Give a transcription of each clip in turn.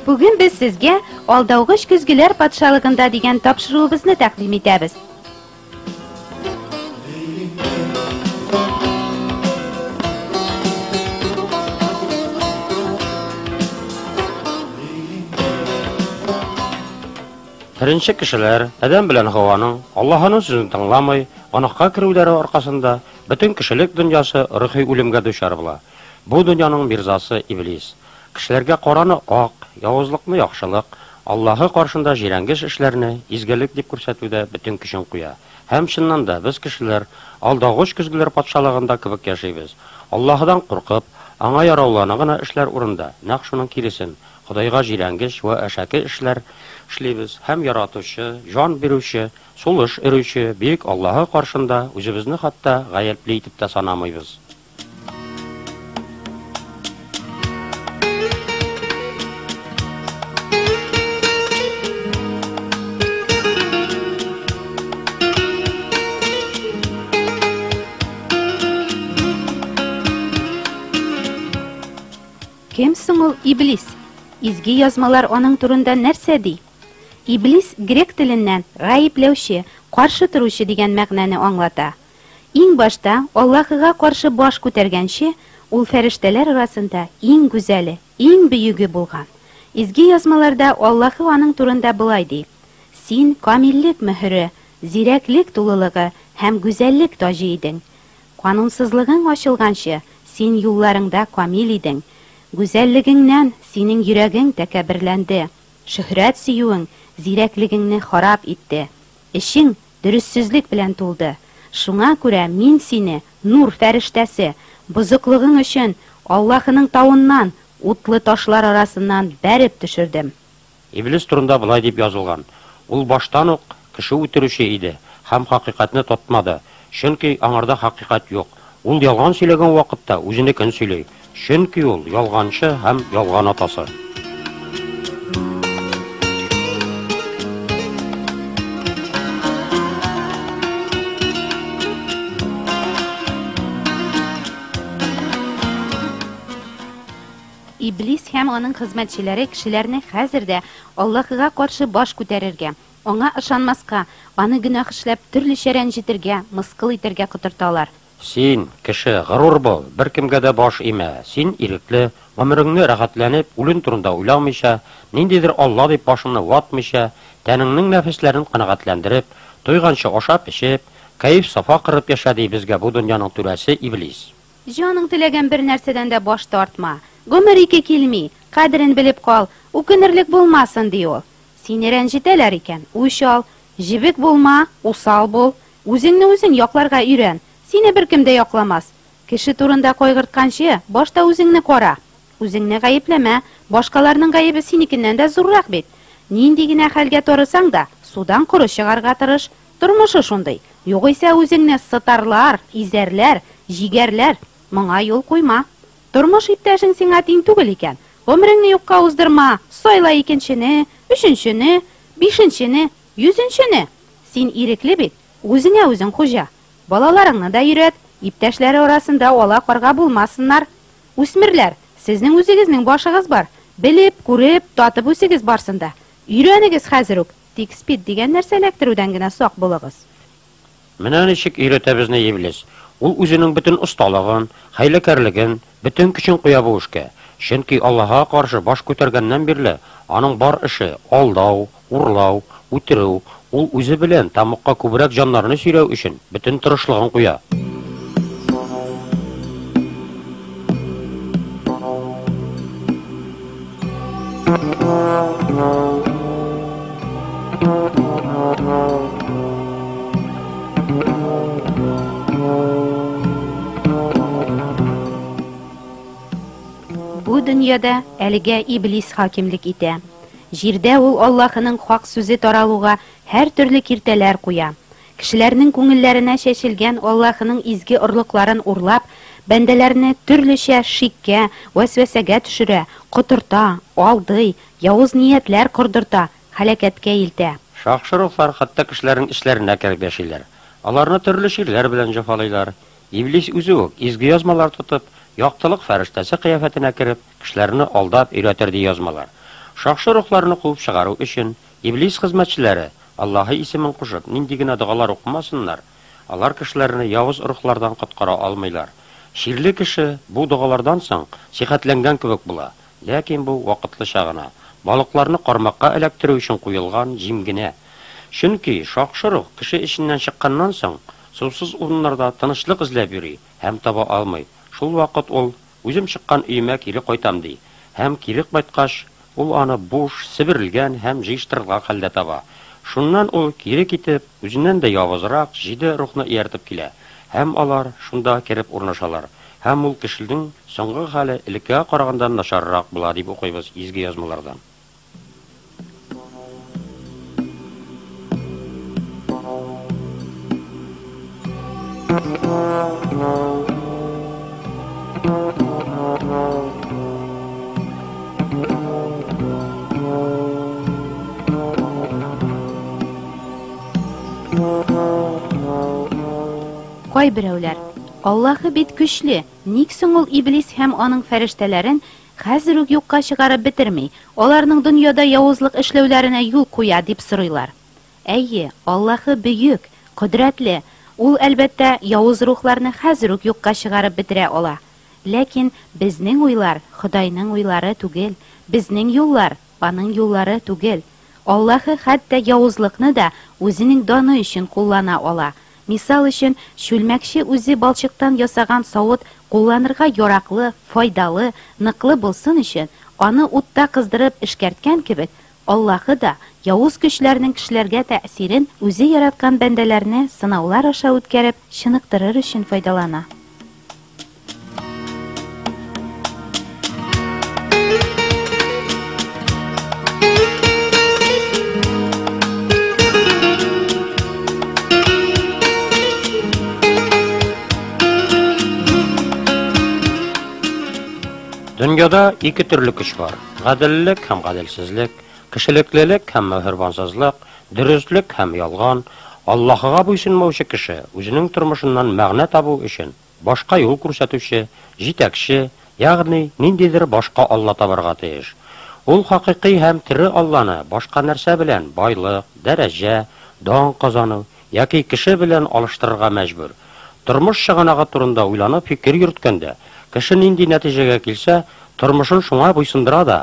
Бүген без сезгә алдаугыч көзгеләр патшалыгында дигән тапшыруыбызны тәкъдим итәбез. Birinchi kişiler Adem bilen Havvaның Allah'ın sözünü tыңламый, гынахка кирүләре аркасында bütün kişilik dünyası ruhi үлемгә düşәр була. Bu dünyanın mirzası İblis. Kişilerge Koranı ак, явызлыкны яхшылык, Allah'ı каршында җирәнгеш эшләрне изгелек дип күрсәтүдә bütün көчен куя. Һәм чыннан да без кешеләр алдагыч көзгеләр патшалыгында кебек яшибез. Аллаһдан куркып, аңа яраулана гына эшләр урында, нәкъ шуның киресен, Худайга җирәнгеш ва әшәке эшләр эшлибез. Һәм яратучы, җан бирүче, сулыш өрүче бик Аллаһы каршында үзебезне хәтта гаепле итеп тә санамыйбыз. Кем соң ул Иблис? Изге язмалар аның турында нәрсә ди? Иблис грек теленнән гаепләүче, каршы торучы дигән мәгънәне аңлата. Иң башта Аллаһыга каршы баш күтәргәнче, ул фәрештәләр арасында иң гүзәле, иң бөеге булган. Изге язмаларда Аллаһы аның турында булай ди: "Син камиллек мөһере, зирәклек тулылыгы һәм гүзәллек таҗы идең. Канунсызлыгың ачылганчы, син юлларыңда камил идең. Güzelliğinden senin yüreğin tekebirlendi. Şöhret süyüğün zirəkliyini harap etti. İşin dürüstsüzlük bilen tuldu. Şuna göre min seni nur fəriştəsi, bozukluğun üçün Allah'ının tağından, utlu taşlar arasından bərib düşürdüm." İblis turunda bulay deyip yazılgan. Ул baştan ук кеше үтерүче иде, һәм хакыйкатьне тотмады. Чөнки аңарда хакыйкать юк. Ул ялган сөйләгән вакытта үзенекен сөйли. Чөнки ул ялганчы һәм ялган атасы. Иблис һәм аның хезмәтчеләре кешеләрне хәзердә Аллаһыга каршы баш күтәрергә, аңа ышанмаска, аны гөнаһ эшләп төрле рәнҗетергә, мыскыл итәргә котырталар. Син, кеше, ғарур бул, бер кемгә дә баш имә. Син ирекле, гомереңне рәхәтләнеп, үлен турында уйламыйча, ниндидер Алла дип башыңны ватмыйча, тәнеңнең нәфесләрен канәгатьләндереп, туйганчы ашап-эчеп, кайф сафа кырып яшә ди безгә бу дөньяның түрәсе Иблис. Җаның теләгән бер нәрсәдән дә баш тартма. Гомер ике килми, кадерен белеп кал, үкенерлек булмасын ди ул. Сине рәнҗетәләр икән, үч ал, җибек булма, усал бул, үзеңне үзең якларга өйрән. Сине бер кем дә якламас. Кеше турында кайгыртканчы, башта үзеңне кара. Үзеңне гаепләмә, башкаларның гаебе синекеннән дә зуррак бит. Нинди генә хәлгә торысаң да, судан коры чыгарга тырыш. Тормышы шундый. Югыйсә үзеңне сытарлар, изәрләр, җигәрләр. Моңа юл куйма. Тормыш иптәшең сиңа тиң түгел икән. Гомереңне юкка уздырма. Сайла икенчене, өченчене, бишенчене, йөзенчене. Син ирекле бит. Үзеңә үзең хуҗа. Балаларыңны да өйрәт, иптәшләре арасында ала карга булмасыннар. Үсмерләр, сезнең үзегезнең башыгыз бар. Белеп, күреп, татып үсегез барсында. Өйрәнегез хәзер үк. Тик спид дигән нәрсә эләктерүдән генә сак булыгыз. Менә ничек өйрәтә безне Иблис. Ул үзенең бөтен осталыгын, хәйләкәрлеген, бөтен көчен куя бу эшкә. Чөнки Аллаһка каршы баш күтәргәннән бирле аның бар эше алдау, урлау, үтерү. Ул үзе белән тамакка күбрәк җаннарны сөйрәү өчен бөтен тырышлыгын куя. Бу дөньяда әлегә Иблис хакимлек итә. Җирдә ул Аллаһының хак сүзе таралуга һәр төрле киртәләр куя. Кешеләрнең күңелләренә чәчелгән Аллаһының изге орлыкларын урлап, бәндәләрне төрлечә шиккә, вәсвәсәгә төшерә, котырта, алдый, явыз ниятләр курдырта, һәлакәткә илтә. Шахшырыклар хәтта кешеләрнең эшләренә кирәк яшиләр. Аларны төрле ширләр белән җәфалыйлар. Иблис үзе үк изге язмалар тотып, яктылык фәрештәсе кыяфәтенә кирип, кешеләрне алдап өйрәтер ди язмалар. Шакшы рухларны куып чыгару өчен иблис хезмәтчеләре Аллаһы исемен кушып, нинди генә дугалар укымасыннар, алар кешеләрне явыз рухлардан коткара алмыйлар. Ширле кеше бу дугалардан соң сихәтләнгән кебек була, ләкин бу вакытлыча гына. Балыкларны кармакка эләктерү өчен куелган җим генә. Чөнки шакшы рух кеше иченнән чыкканнан соң сусыз урыннарда тынычлык эзләп йөри һәм таба алмый. Шул вакыт ул үзем чыккан өемә кире кайтам ди. Һәм кире кайткач, ул аны буш, сиберилгән һәм җыештырылган хәлдә таба. Шуннан ул кире китеп, үзеннән дә явызрак 7 рухны ияртеп килә. Һәм алар шунда кирип урнашалар. Һәм ул кешенең соңгы хәле элеккә караганда начаррак була дип укыйбыз изге язмалардан. Кай берәүләр, Аллаһы бит көчле, ник соң ул иблис һәм аның фәрештәләрен хәзер үк юкка чыгарып бетерми, аларның дөньяда явызлык эшләүләренә юл куя дип сорыйлар. Әйе, Аллаһы бөек, кодрәтле, ул әлбәттә явыз рухларны хәзер үк юкка чыгарып бетерә ала. Ләкин безнең уйлар Худайның уйлары түгел, безнең юллар аның юллары түгел. Аллаһы хәтта явызлыкны да үзенең даны өчен куллана ала. Мисал өчен, шүлмәкче үзе балчыктан ясаган савыт кулланырга яраклы, файдалы, ныклы булсын өчен, аны утта кыздырып эшкәрткән кебек, Аллаһы да явыз көчләрнең кешеләргә тәэсирен үзе яраткан бәндәләрне сынаулар аша үткәреп, чыныктырыр өчен файдалана. Дөньяда ике төрле көч бар: гаделлек һәм гаделсезлек, кешелеклелек һәм мөһербансызлык, дөрестлек һәм ялган. Аллаһыга буйсынмаучы кеше үзенең тормышыннан мәгънә табу өчен башка юл күрсәтүче, җитәкче, ягъни ниндидер башка Алла табарга тиеш. Ул хакыйкый һәм тере Алланы башка нәрсә белән байлык, дәрәҗә, дан казану яки кеше белән алыштырырга мәҗбүр. Тормыш чыганагы турында уйланып фикер йөрткәндә, кеше нинди нәтиҗәгә килсә, тормышын шуңа буйсындыра да,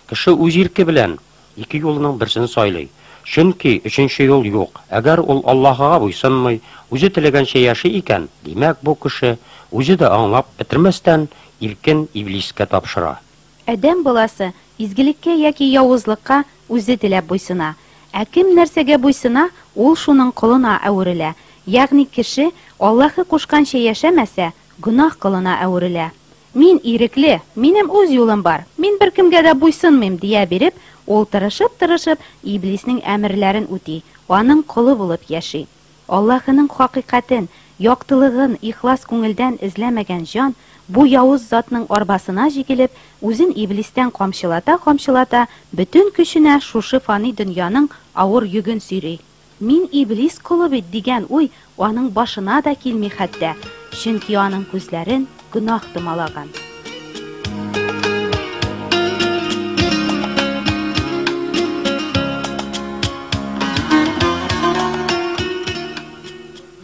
кеше үз ирке белән ике юлның берсен сайлый. Чөнки өченче юл юк. Әгәр ул Аллаһыга буйсынмый, үзе теләгәнчә яши икән, димәк бу кеше үзе дә аңлап бетермәстән иркен иблискә тапшыра. Адәм баласы изгелеккә яки явызлыкка үзе теләп буйсына. Ә кем нәрсәгә буйсына, ул шуның кулына әверелә. Ягъни кеше Аллаһы кушканча яшәмәсә, гөнаһ кылына әверелә. Мин ирекле, минем үз юлым бар, мин беркемгә дә буйсынмыйм дия биреп, ул тырышып иблиснең әмерләрен үти, аның кулы булып яши. Аллаһының хакыйкатен, яктылыгын ихлас күңелдән эзләмәгән җан бу явыз затның арбасына җигелеп, үзен иблистән камчылата, бөтен көченә шушы фани дөньяның авыр йөген сөйри. Мин иблис кулы бит дигән уй аның башына да килми хәтта, чөнки аның күзләрен гөнаһ томалаган.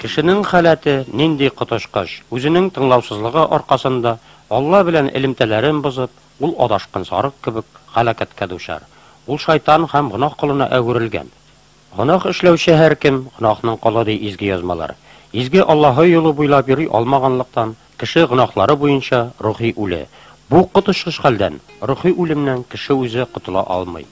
Кешенең халәте нинди котошкыч, үзенең тыңлаусызлыгы аркасында Алла белән элемтәләрен бозып, ул адашкан сарык кебек һәлакәткә дучар. Ул шайтан һәм гөнаһ кылына әверелгән. Гөнаһ эшләүче һәркем гөнаһның кылы ди изге язмалар. Изге Аллаһы юлы буйлап йөри алмаганлыктан кеше гөнаһлары буенча рухи үле. Бу котошкыч хәлдән, рухи үлемнән кеше үзе котыла алмый.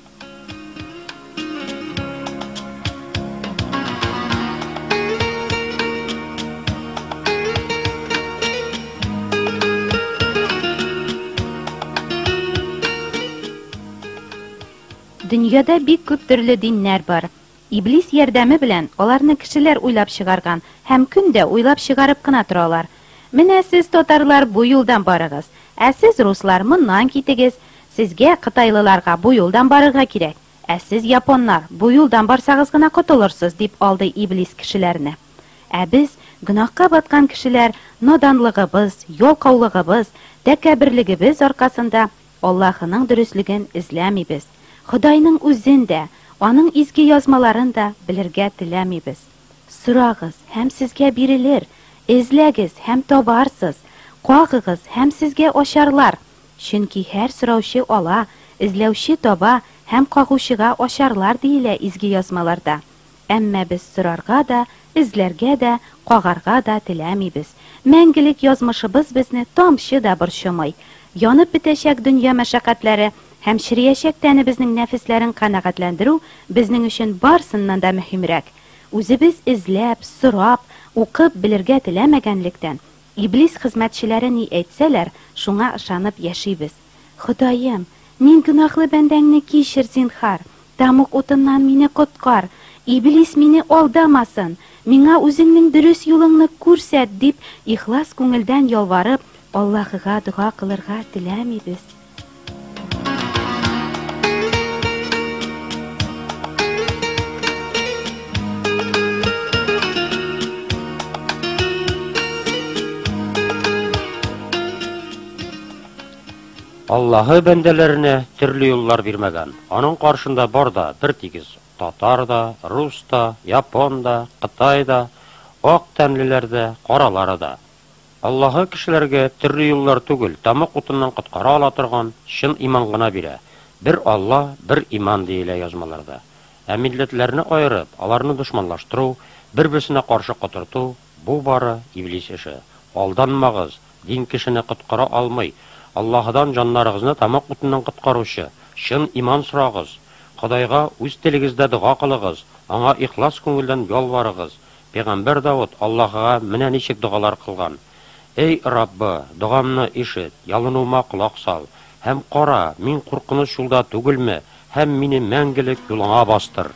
Дөньяда бик күп төрле диннәр бар. Иблис ярдәме белән аларны кешеләр уйлап чыгарган һәм көндә уйлап чыгарып кына торалар. Менә сез татарлар бу юлдан барыгыз, ә сез руслар моннан китегез. Сезгә кытайлыларга бу юлдан барырга кирәк. Ә сез японнар бу юлдан барсагыз гына котылырсыз дип алды иблис кешеләрне. Ә без гөнаһка баткан кешеләр наданлыгыбыз, ялкаулыгыбыз, тәкәбберлегебез аркасында Аллаһының дөрестлеген эзләмибез. Худайның үзен дә, аның изге язмаларын да белергә теләмибез. Сорагыз, һәм сезгә бирелер, эзләгез һәм табарсыз, кагыгыз һәм сезгә ачарлар. Чөнки һәр сораучы ала, эзләүче таба һәм кагучыга ачарлар диелә изге язмаларда. Әмма без сорарга да, эзләргә дә, кагарга да теләмибез. Мәңгелек язмышыбыз безне тамчы да борчымый. Янып бетәчәк дөнья мәшәкатьләре һәм чириячәк тәнебезнең нәфесләрен канәгатьләндерү безнең өчен барсыннан да мөһимрәк. Үзебез эзләп, сорап, укып белергә теләмәгәнлектән, иблис хезмәтчеләре ни әйтсәләр, шуңа ышанып яшибез. Ходаем, мин гөнаһлы бәндәңне кичер зинһар, тамук утыннан мине коткар, иблис мине алдамасын, миңа үзеңнең дөрес юлыңны күрсәт дип, ихлас күңелдән ялварып, Аллаһыга дуга кылырга теләмибез. Аллаһы бәндәләренә төрле юллар бирмәгән. Аның каршында бар да бер тигез. Татар да, рус да, япон да, Кытай да, ак тәнлеләр дә, каралары да. Аллаһы кешеләргә төрле юллар түгел, тамак утыннан коткара ала торган чын иман гына бирә. Бер Алла, бер иман диелә язмаларда. Ә милләтләрне айырып, аларны дошманлаштыру, бер-берсенә каршы котырту, бу бары иблис эше. Алданмагыз, дин кешене коткара алмый. Аллаһыдан җаннарыгызны тамак утыннан коткаручы, чын иман сорагыз. Худайга үз телегездә дуга кылыгыз, аңа ихлас күңелдән ялварыгыз. Пәйгамбер Давуд Аллаһыга менә ничек дугалар кылган. Эй Раббы, дугамны ишет, ялынуыма колак сал, һәм кара, мин куркыныч юлда түгелме, һәм мине мәңгелек юлыңа бастыр.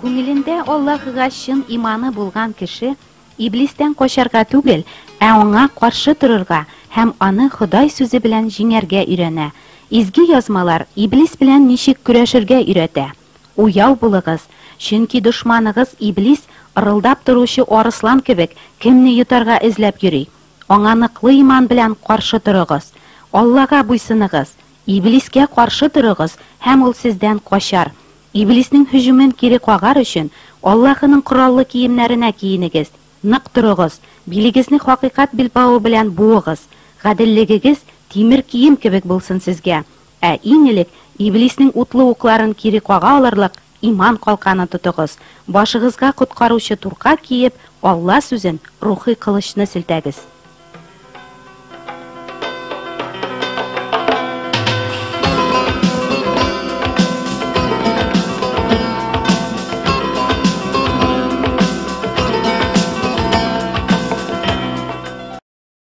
Күңелендә Аллаһыга чын иманы булган кеше иблистән качарга түгел, ә аңа каршы торырга һәм аны Ходай сүзе белән җиңәргә өйрәнә. Изге язмалар иблис белән ничек көрәшергә өйрәтә. Уяу булыгыз, чөнки дошманыгыз иблис ырылдап торучы арыслан кебек кемне йотарга эзләп йөри. Аңа ныклы иман белән каршы торыгыз. Аллага буйсыныгыз, иблискә каршы торыгыз һәм ул сездән качар. Иблиснең һөҗүмен кире кагар өчен Аллаһының кораллы киемнәренә киенегез. Нык торыгыз, билегезне хакыйкать билбавы белән буыгыз. Гаделлегегез тимер кием кебек булсын сезгә. Ә иң элек иблиснең утлы укларын кире кага алырлык иман калканы тотыгыз. Башыгызга коткаручы турка киеп, Алла сүзен, рухи кылычны селтәгез.